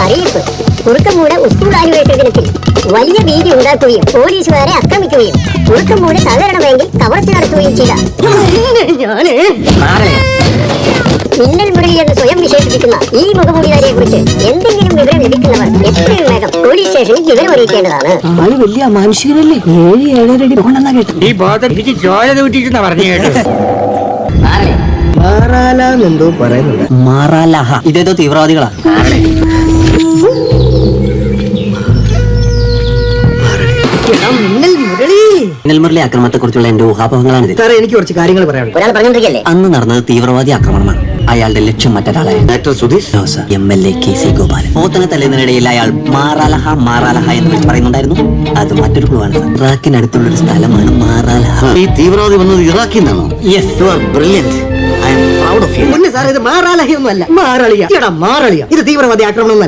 അറിയിപ്പ്. കുറുക്കമ്മൂട് school anniversary ദിനത്തിൽ വലിയ ഭീതി ഉണ്ടാക്കുകയും പോലീസുകാരെ ആക്രമിക്കുകയും കുറുക്കമ്മൂട് സഹകരണ ബാങ്കിൽ കവർച്ച നടത്തുകയും ചെയ്ത മിന്നൽ മുരളി എന്ന് സ്വയം വിശേഷിപ്പിക്കുന്ന ഈ മുഖമൂടികാരിയെ കുറിച്ച് എന്തെങ്കിലും വിവരം ലഭിക്കുന്നവർ എത്രയും വേഗം പോലീസ് സ്റ്റേഷനിൽ വിവരം അറിയിക്കേണ്ടതാണ്. ആള് വലിയ മനുഷ്യരല്ലേ? 7-7.5 അടി കൊണ്ടെന്നാ കേട്ടു. ഈ ബോധം എനിക്ക് ചോര തൂറ്റിട്ടെന്നാ പറഞ്ഞു കേട്ടു. മാറാലെന്തോ പറയുന്നുണ്ട്. മാറാലഹ ഇതേതോ തീവ്രവാദികളാ. മിന്നൽ മുരളി ആക്രമണത്തെ കുറിച്ചുള്ള എന്റെ ഊഹാപോഹങ്ങളാണിത്. സാറേ, എനിക്ക് കുറച്ച് കാര്യങ്ങൾ പറയാനുണ്ട്. ഒരാൾ പറഞ്ഞിരിക്കല്ലേ അന്ന് നടന്നത് തീവ്രവാദി ആക്രമണമാണ്. അയാളുടെ ലക്ഷ്യം മറ്റൊരാളായിരുന്നു. Doctor Sudheesh MLA KC Gopalan. പോത്തനെ തല്ലുന്നതിനിടയിൽ അയാൾ മാറാലഹ മാറാലഹ എന്ന് വിളിച്ച് പറയുന്നുണ്ടായിരുന്നു. അത് മറ്റൊരു ക്ലൂ ആണ്. ഇറാഖിനടുത്തുള്ള ഒരു സ്ഥലമാണ് മാറാലഹ. ഈ തീവ്രവാദി വന്നത് ഇറാഖിൽ നിന്നാണോ? Yes, you are brilliant. I am proud of you. സാറേ, ഇത് മാറാലഹയൊന്നും അല്ല, മാറളിയ. മാറളിയ ഇത് തീവ്രവാദി ആക്രമണം.